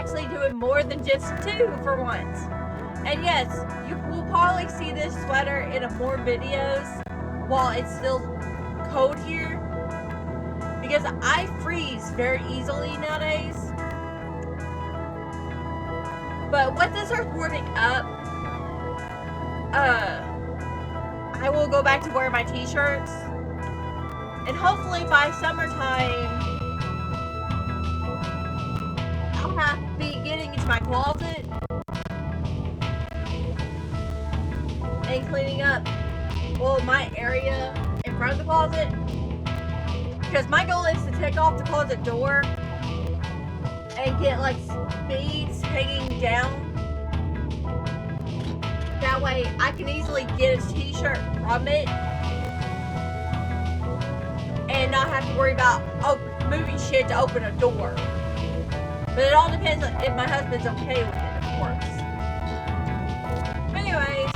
actually doing more than just 2 for once. And yes, you will probably see this sweater in more videos while it's still cold here, because I freeze very easily nowadays. But with this earth warming up, I will go back to wear my t-shirts, and hopefully by summertime I'll have to be getting into my closet and cleaning up, well, my area in front of the closet, because my goal is to take off the closet door and get like beads hanging down. That way I can easily get a t-shirt from it and not have to worry about moving shit to open a door. But it all depends on if my husband's okay with it, of course. Anyways,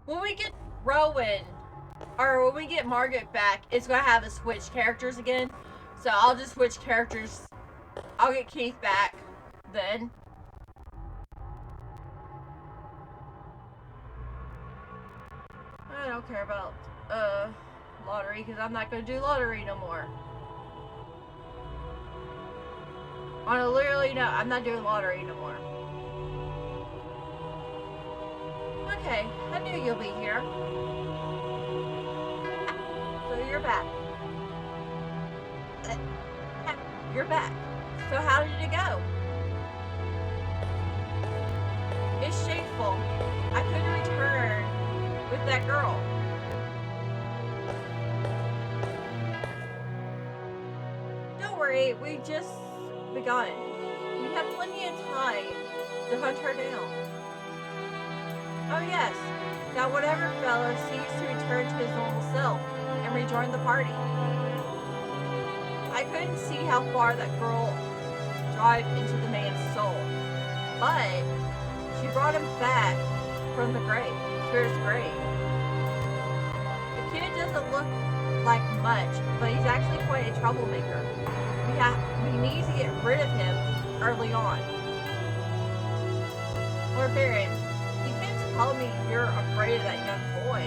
when we get Rowan, or when we get Margaret back, it's going to have us switch characters again. So I'll just switch characters. I'll get Keith back then. I don't care about lottery, because I'm not going to do lottery no more. On a literally no, I'm not doing lottery no more. Okay, I knew you'll be here. So you're back. You're back. So how did it go? It's shameful. I couldn't return with that girl. Don't worry, we just begun. We have plenty of time to hunt her down. Oh yes, that whatever fellow seeks to return to his normal self and rejoin the party. I couldn't see how far that girl drive into the man's soul, but she brought him back from the grave, Spirit's grave. The kid doesn't look like much, but he's actually quite a troublemaker. We need to get rid of him early on. Lord Baron, you can't tell me you're afraid of that young boy.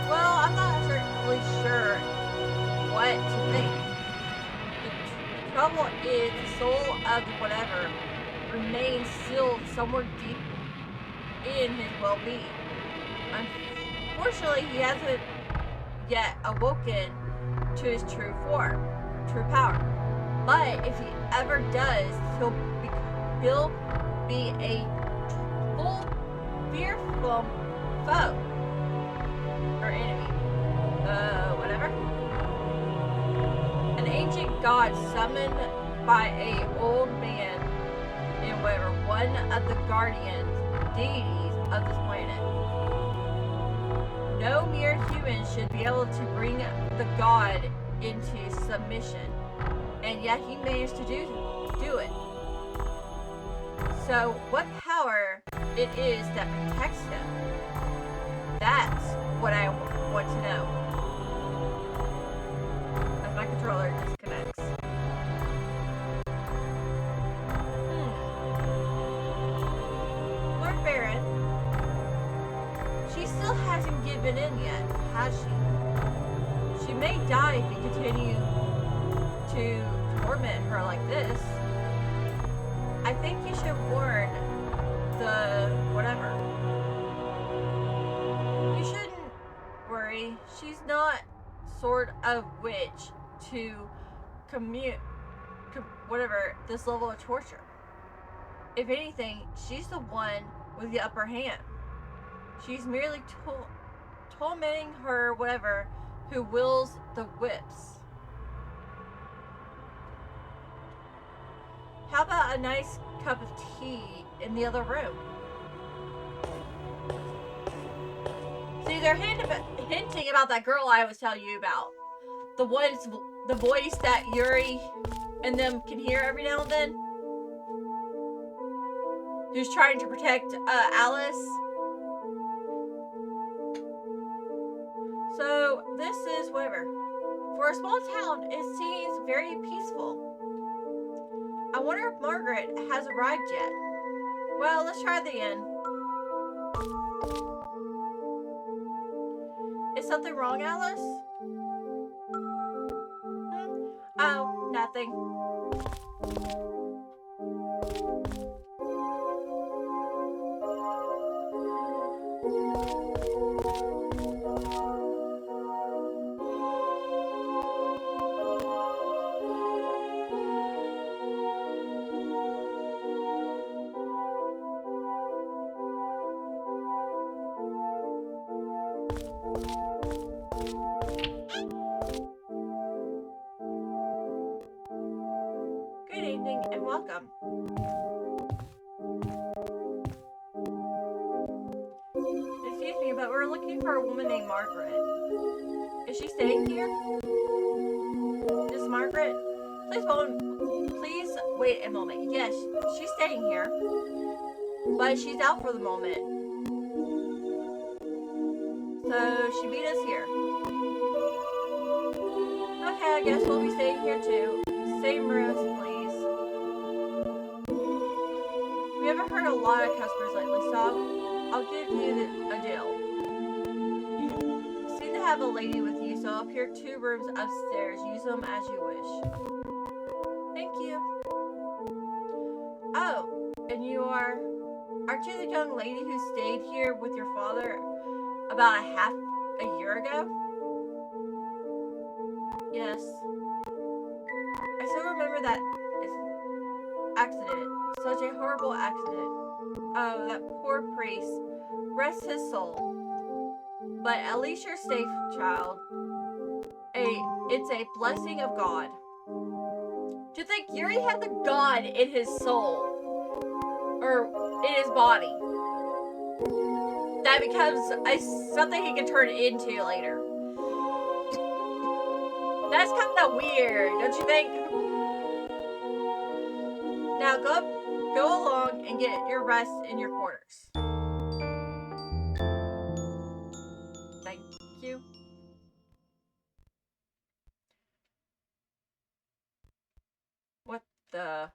Well, I'm not certainly sure what to think. The trouble is the soul of whatever remains sealed somewhere deep in his well-being. Unfortunately, he hasn't yet awoken to his true form, true power. But if he ever does, he'll be a full, fearful foe or enemy. Whatever. An ancient god summoned by a old man in whatever, one of the guardian deities of this planet. No mere human should be able to bring the god into submission, and yet he managed to do it. So what power it is that protects him? That's what I want to know. As my controller disconnects. Lord Baron, she still hasn't given in yet, has she? She may die if you continue to torment her like this. I think you should warn the whatever. You shouldn't worry. She's not sort of witch to whatever this level of torture. If anything, she's the one with the upper hand. She's merely tormenting her whatever who wills the whips. How about a nice cup of tea in the other room? See, they're hinting about that girl I was telling you about. The voice that Yuri and them can hear every now and then. who's trying to protect Alice. So this is whatever. For a small town, it seems very peaceful. I wonder if Margaret has arrived yet. Well, let's try the inn. Is something wrong, Alice? Oh, nothing. Good evening and welcome. Excuse me, but we're looking for a woman named Margaret. Is she staying here? Miss Margaret? Please wait a moment. Yes, she's staying here. But she's out for the moment. So she beat us here. Okay, I guess we'll be staying here too. Same rooms, please. We haven't heard a lot of customers lately, so I'll give you a deal. You seem to have a lady with you, so I'll appear 2 rooms upstairs. Use them as you wish. Thank you. Oh, and aren't you the young lady who stayed here with your father about a year ago? Yes. I still remember that accident. Such a horrible accident. Oh, that poor priest. Rest his soul. But at least you're safe, child. It's a blessing of God. To think Yuri had the God in his soul. Or in his body. That becomes something he can turn into later. That's kind of weird, don't you think? Now go along and get your rest in your quarters. Thank you. What the?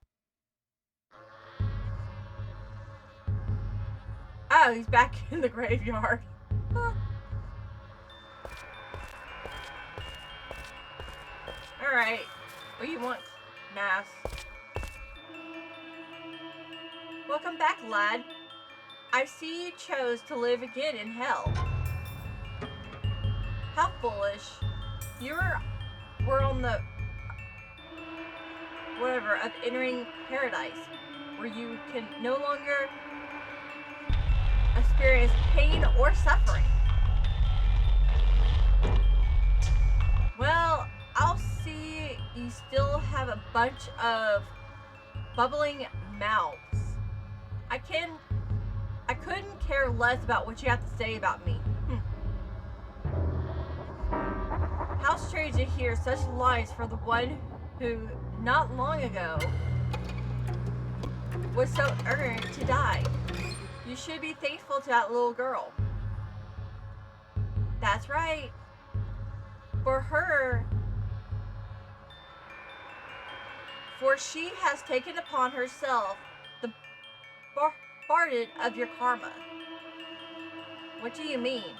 Oh, he's back in the graveyard. Alright. What do you want, Mass? Welcome back, lad. I see you chose to live again in hell. How foolish. You were on the whatever of entering paradise, where you can no longer experience pain or suffering. Well, I'll see you still have a bunch of bubbling mouths. I couldn't care less about what you have to say about me. How strange to hear such lies from the one who, not long ago, was so earned to die. You should be thankful to that little girl. That's right. For she has taken upon herself the burden of your karma. What do you mean?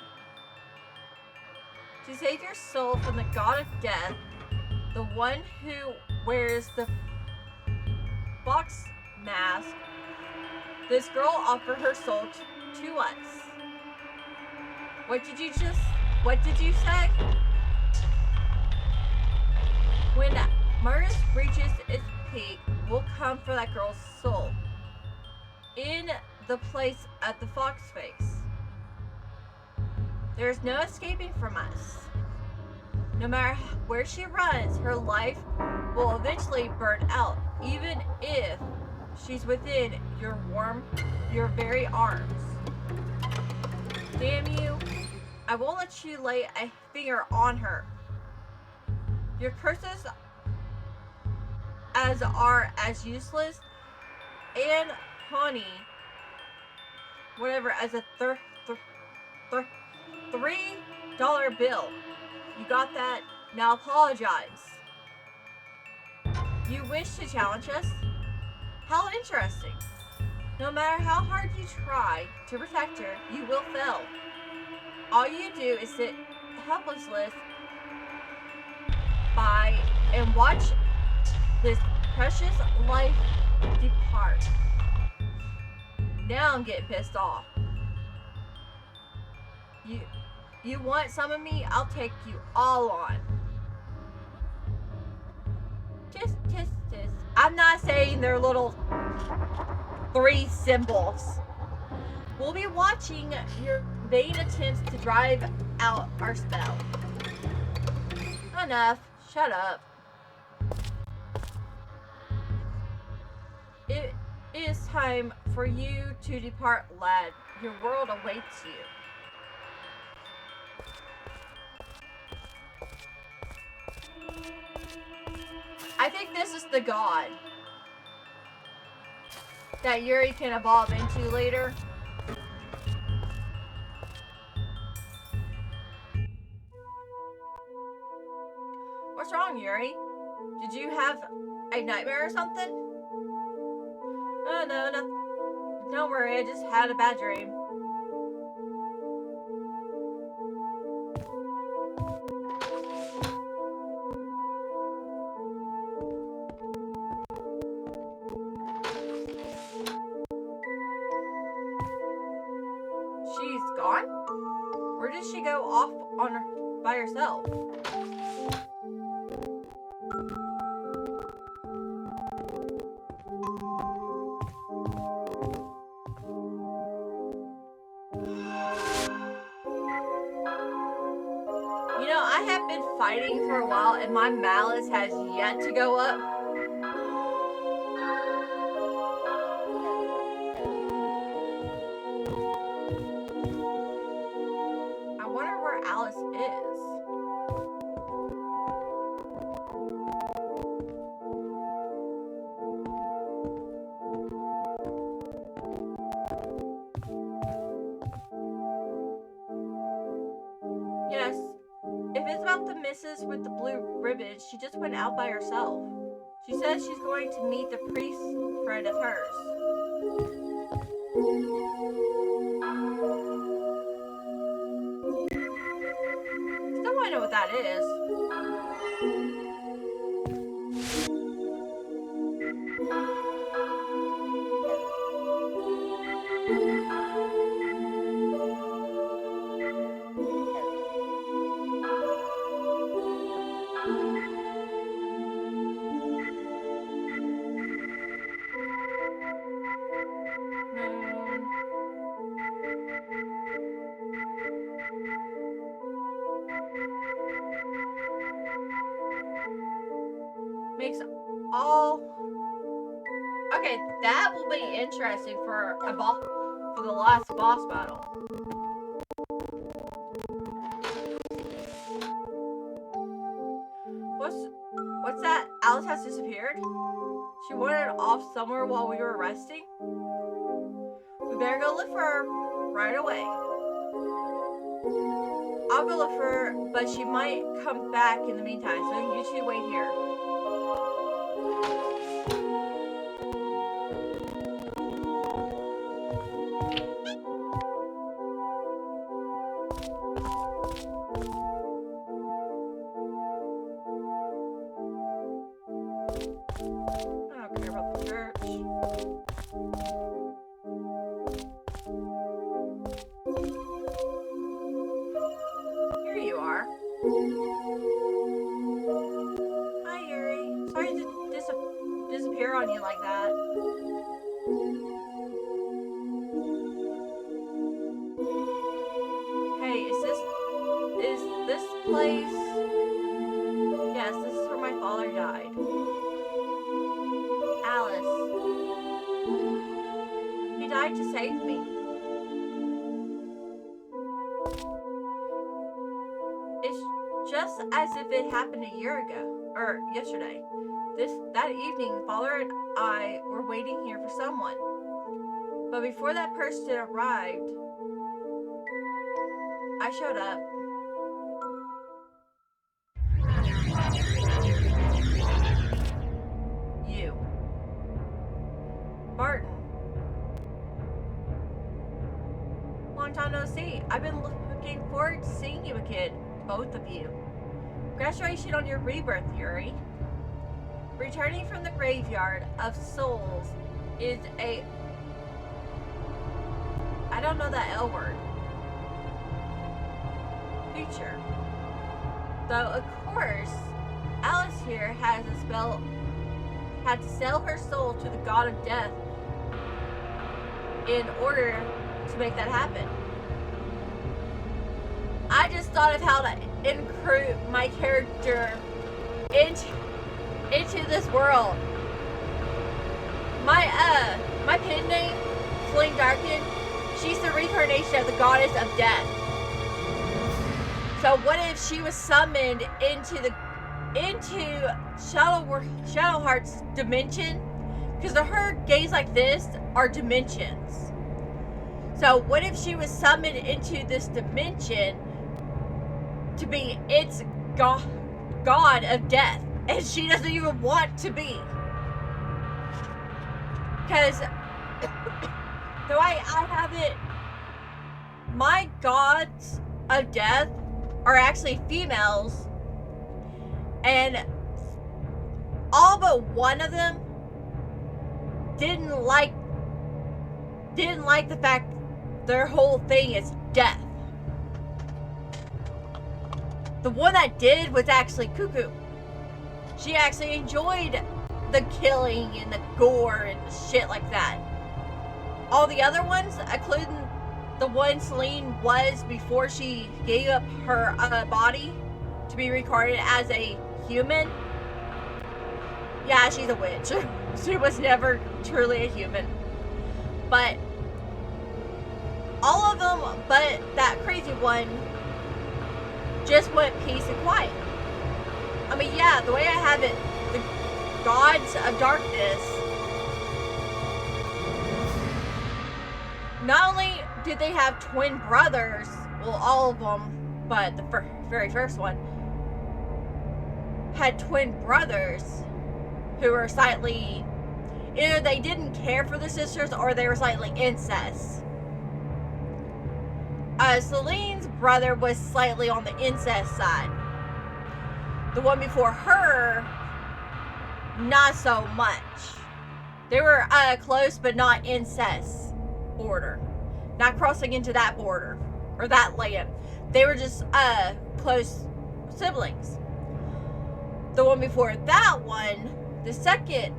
To save your soul from the god of death, the one who wears the fox mask, this girl offered her soul to us. What did you say? When Mars reaches its peak, we'll come for that girl's soul. In the place of the fox face. There's no escaping from us. No matter where she runs, her life will eventually burn out, even if she's within your very arms. Damn you, I won't let you lay a finger on her. Your curses are as useless and honey whatever as a $3 bill. You got that? Now apologize. You wish to challenge us? How interesting. No matter how hard you try to protect her, you will fail. All you do is sit helpless by and watch this precious life depart. Now I'm getting pissed off. You want some of me? I'll take you all on. Tisk. I'm not saying they're little 3 symbols. We'll be watching your vain attempts to drive out our spell. Enough. Shut up. It is time for you to depart, lad. Your world awaits you. I think this is the god that Yuri can evolve into later. What's wrong, Yuri? Did you have a nightmare or something? Oh, no. Don't worry, I just had a bad dream. She's gone? Where did she go off on her by herself? You know, I have been fighting for a while and my malice has yet to go up. I wonder where Alice is. Yes, if it's about the missus with the blue ribbon, she just went out by herself. She says she's going to meet the priest friend of hers. Still want to know what that is. Makes all... Okay, that will be interesting for a boss, for the last boss battle. What's that? Alice has disappeared? She wandered off somewhere while we were resting? We better go look for her right away. I'll go look for her, but she might come back in the meantime, so you two wait here. I don't care about the church. Here you are. Hi, Yuri. Sorry to disappear on you like that. Hey, is this place? Yes, this is where my father died. Alice. He died to save me. It's just as if it happened a year ago, or yesterday. That evening, Father and I were waiting here for someone. But before that person arrived, I showed up. You. Martin. Long time no see. I've been looking forward to seeing you again, both of you. Congratulations on your rebirth, Yuri. Returning from the graveyard of souls is a... I don't know that L word. Future. Though, of course, Alice here had to sell her soul to the god of death in order to make that happen. I just thought of how to include my character into this world. My pen name, Flame Darken, she's the reincarnation of the goddess of death. So what if she was summoned into Shadowheart's dimension? Because her gaze like this are dimensions. So what if she was summoned into this dimension to be its god of death, and she doesn't even want to be? Because the way I have it, my gods of death are actually females, and all but one of them didn't like the fact their whole thing is death. The one that did was actually Cuckoo. She actually enjoyed the killing and the gore and shit like that. All the other ones, including the one Celine was before she gave up her body to be reincarnated as a human. Yeah, she's a witch. She was never truly a human. But all of them, but that crazy one, just went peace and quiet. I mean, yeah, the way I have it, the gods of darkness, not only did they have twin brothers, well, all of them, but the very first one had twin brothers who were slightly, either they didn't care for the sisters or they were slightly incest. Celine's brother was slightly on the incest side. The one before her, not so much. They were close, but not incest border. Not crossing into that border or that land. They were just close siblings. The one before that one, the second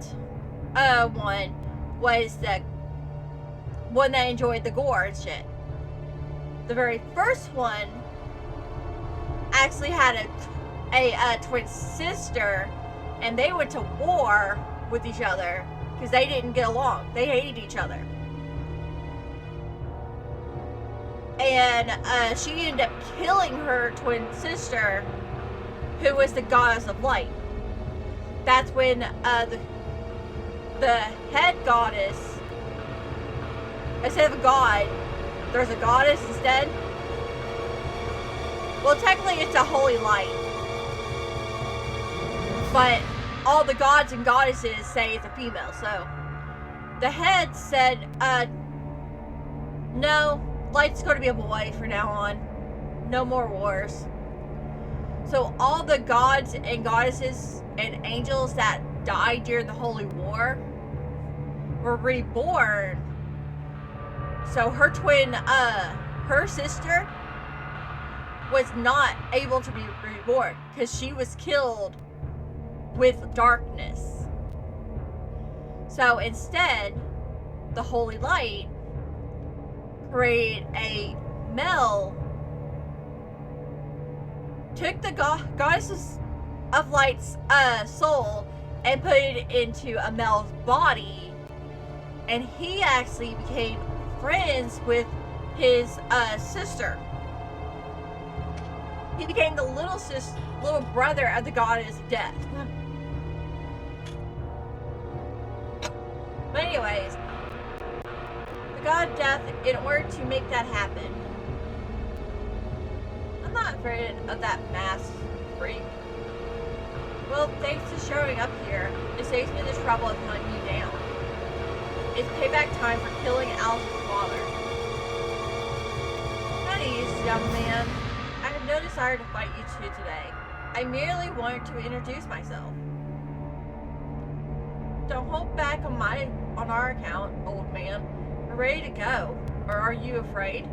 one, was the one that enjoyed the gore and shit. The very first one actually had a twin sister, and they went to war with each other because they didn't get along. They hated each other. And she ended up killing her twin sister, who was the goddess of light. That's when the head goddess, instead of a god, there's a goddess instead. Well, technically it's a holy light, but all the gods and goddesses say it's a female. So the head said, no, light's going to be a boy from now on. No more wars. So all the gods and goddesses and angels that died during the Holy War were reborn. So her twin, her sister was not able to be reborn because she was killed with darkness. So instead, the Holy Light created a male, took the goddess of light's soul and put it into a male's body, and he actually became friends with his sister. He became the little brother of the goddess of death. But anyways, the god of death in order to make that happen. I'm not afraid of that masked freak. Well, thanks to showing up here, it saves me the trouble of hunting you down. It's payback time for killing Alice's father. At ease, young man. I have no desire to fight you two today. I merely wanted to introduce myself. Don't hold back on our account, old man. We're ready to go. Or are you afraid?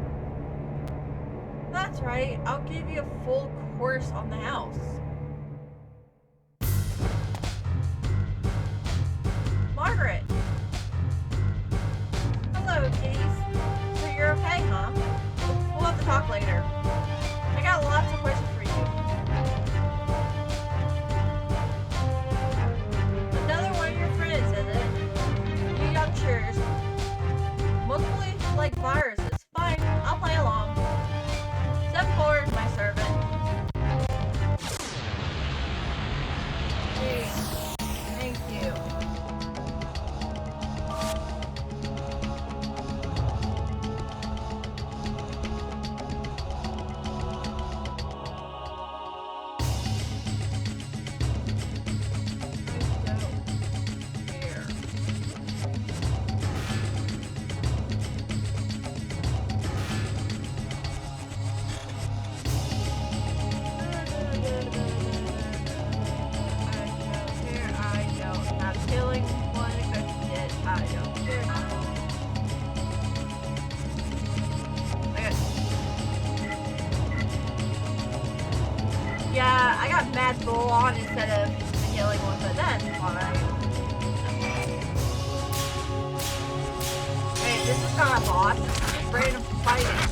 That's right. I'll give you a full course on the house. Margaret! Hello, kitties. So you're okay, huh? We'll have to talk later. I got lots of questions for you. Another one of your friends, is it? You youngsters. Multiply like viruses. Fine, I'll play along. Step forward, my servant. Hey, thank you. Yeah, I got Mad Bull on instead of the healing one, but that's fine. Hey, this is not a boss, this is just random fighting.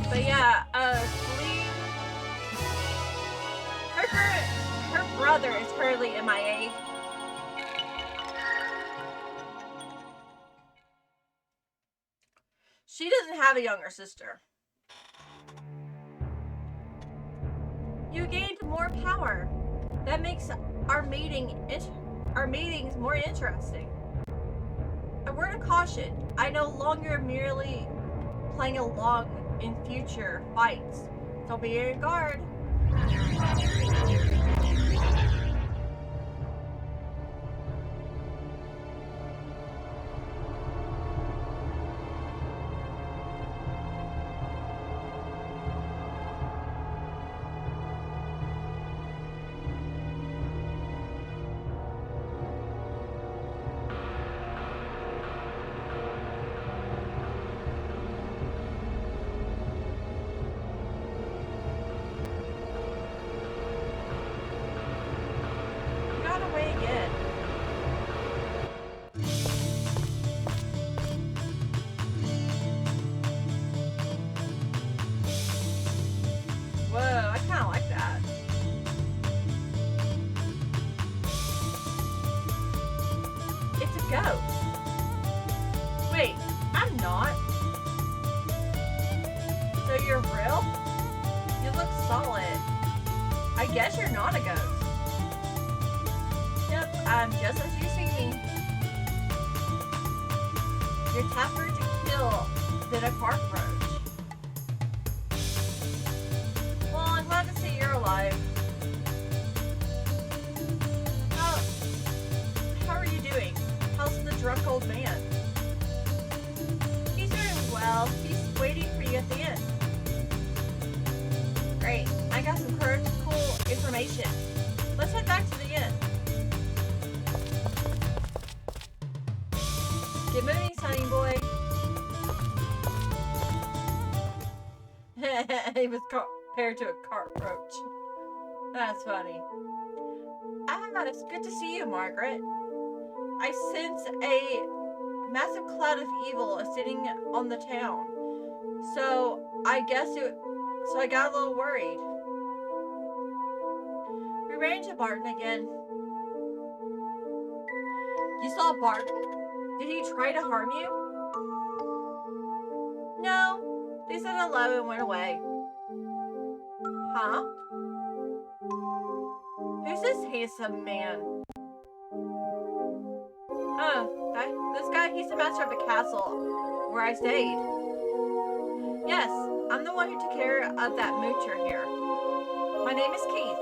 But yeah, Celine, her brother is currently MIA. She doesn't have a younger sister. You gained more power. That makes our meetings more interesting. A word of caution, I no longer merely playing along in future fights. So be on your guard. Wait, I'm not. So you're real? You look solid. I guess you're not a ghost. Yep, I'm just as you see me. You're tougher to kill than a cockroach. Well, I'm glad to see you're alive. How are you doing? How's the drunk old man? information. Let's head back to the inn. Get moving, Sunny boy. He was compared to a cockroach. That's funny. It's good to see you, Margaret. I sense a massive cloud of evil sitting on the town. So I got a little worried. We ran into Barton again. You saw Barton? Did he try to harm you? No. They said hello and went away. Huh? Who's this handsome man? Oh, this guy, he's the master of the castle where I stayed. Yes, I'm the one who took care of that moocher here. My name is Keith.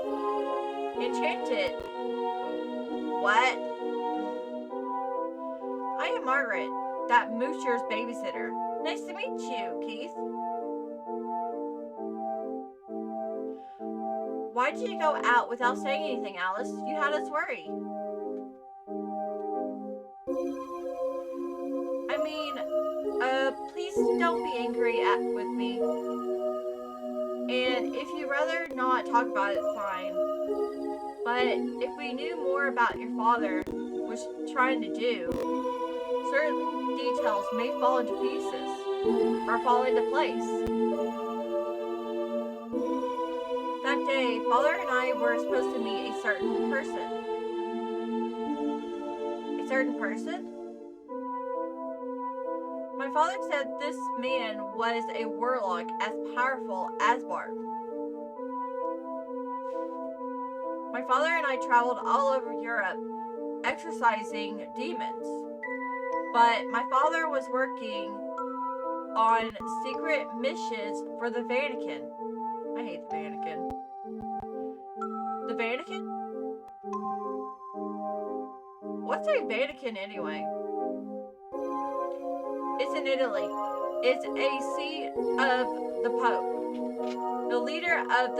Enchanted. What? I am Margaret, that moocher's babysitter. Nice to meet you, Keith. Why did you go out without saying anything, Alice? You had us worried. I mean, please don't be angry with me. And if you'd rather not talk about it, fine. But if we knew more about your father was trying to do, certain details may fall into pieces or fall into place. That day, Father and I were supposed to meet a certain person. A certain person? My father said this man was a warlock as powerful as Barton. My father and I traveled all over Europe exorcising demons. But my father was working on secret missions for the Vatican. I hate the Vatican. The Vatican? What's a Vatican anyway? It's in Italy. It's a seat of the Pope. The leader of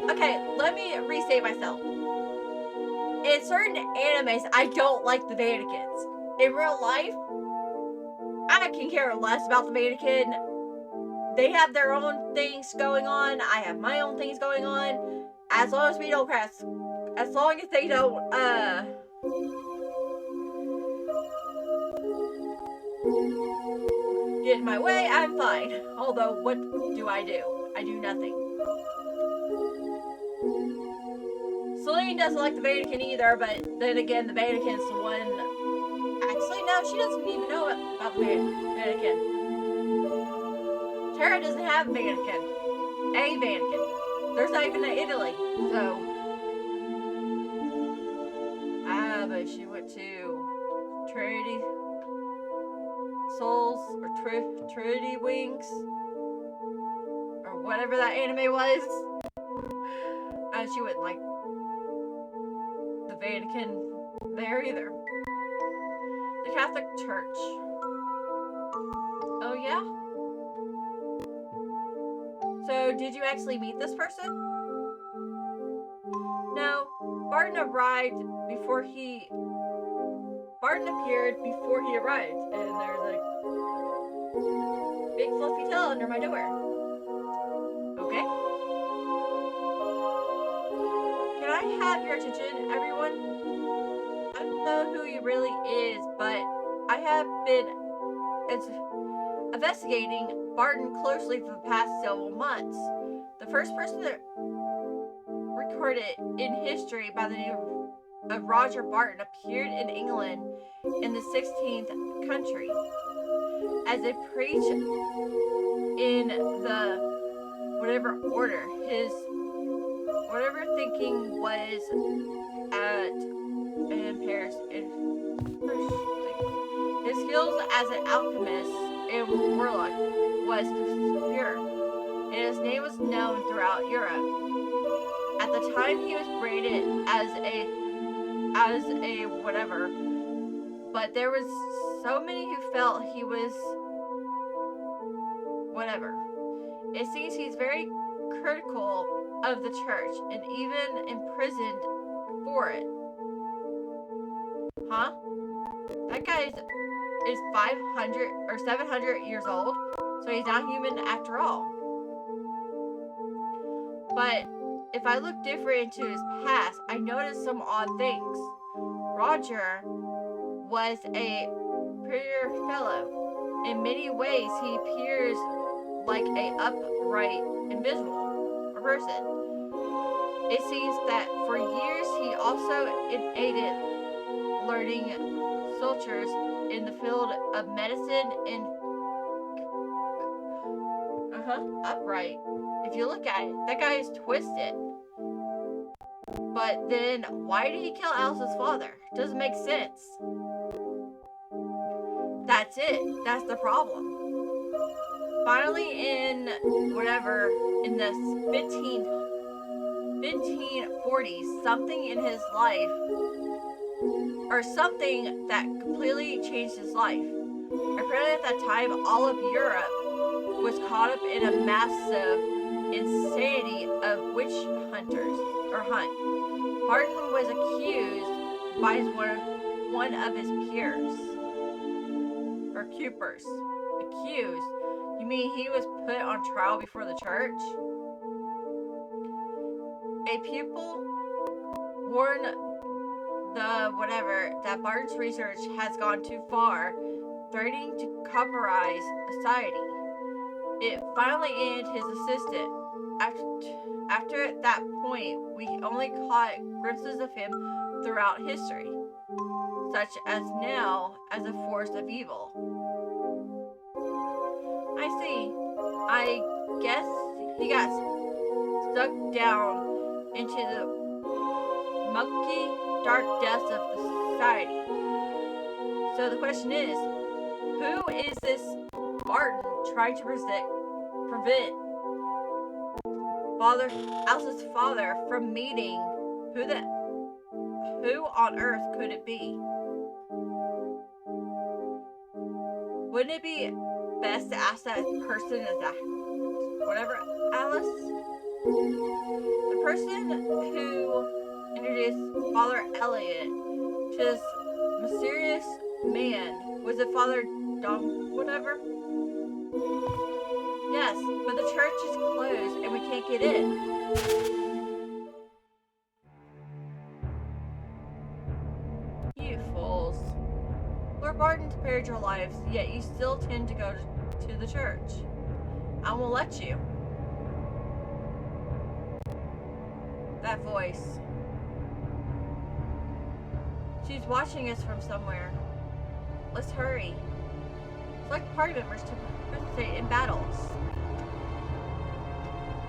Okay, let me restate myself. In certain animes, I don't like the Vaticans. In real life, I can care less about the Vatican. They have their own things going on. I have my own things going on. As long as we don't cross, as long as they don't, get in my way, I'm fine. Although, what do? I do nothing. Celine doesn't like the Vatican either, but then again, the Vatican's the one. Actually, no, she doesn't even know about the Vatican. Tara doesn't have a Vatican. A Vatican. There's not even an Italy, so. But she went to Trinity Souls or Trinity Wings or whatever that anime was. She wouldn't like the Vatican there either. The Catholic Church. Oh yeah? So did you actually meet this person? No, Barton appeared before he arrived, and there's a big fluffy tail under my door. Okay. Can I have your attention, everyone? I don't know who he really is, but I have been investigating Barton closely for the past several months. The first person that recorded in history by the name of Roger Barton appeared in England in the 16th century as a priest in the whatever order his whatever thinking was in Paris. His skills as an alchemist and warlock was pure, and his name was known throughout Europe. At the time, he was branded as a whatever, but there was so many who felt he was whatever. It seems he's very critical of the church and even imprisoned for it. Huh? That guy is 500 or 700 years old, so he's not human after all. But if I look different into his past, I noticed some odd things. Roger was a prettier fellow. In many ways, he appears like a upright individual or person. It seems that for years he also aided learning soldiers in the field of medicine and upright. If you look at it, that guy is twisted. But then, why did he kill Alice's father? Doesn't make sense. That's it. That's the problem. Finally, in the 1540s, something in his life, or something that completely changed his life. Apparently at that time, all of Europe was caught up in a massive insanity of witch hunters, or hunt. Barton was accused by one of his peers, or cupers. Accused? You mean he was put on trial before the church? A pupil warned that Barton's research has gone too far, threatening to compromise society. It finally ended his assistant. After that point, we only caught glimpses of him throughout history, such as now as a force of evil. I see. I guess he got stuck down into the mucky, dark depths of society. So the question is, who is this Barton trying to prevent Alice's father from meeting? Who on earth could it be? Wouldn't it be best to ask that person Alice? The person who introduced Father Elliot to this mysterious man, was it Father Dom whatever? Yes, but the church is closed and we can't get in. You fools. Lord Barton spared your lives, yet you still tend to go to the church. I won't let you. That voice. She's watching us from somewhere. Let's hurry. Select party members to participate in battles.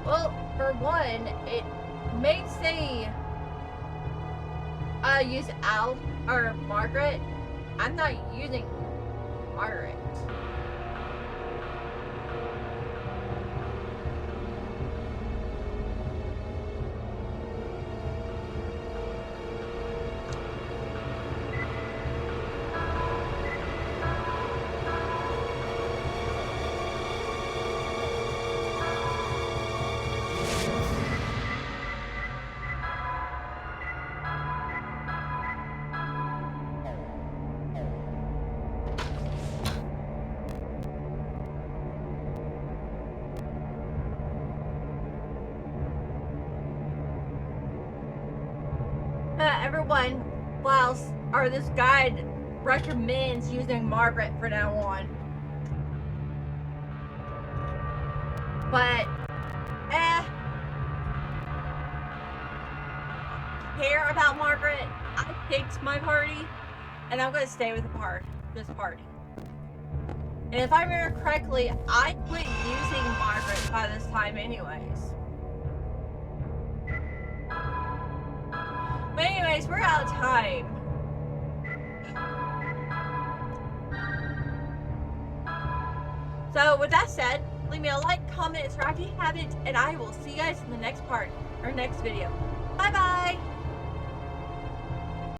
Well, for one, it may say use Al or Margaret. I'm not using Margaret. Everyone, this guide recommends using Margaret from now on. But, care about Margaret. I picked my party, and I'm gonna stay with this party. And if I remember correctly, I quit using Margaret by this time anyways. But anyways, we're out of time. So with that said, leave me a like, comment, subscribe if you haven't, and I will see you guys in the next part, or next video. Bye bye!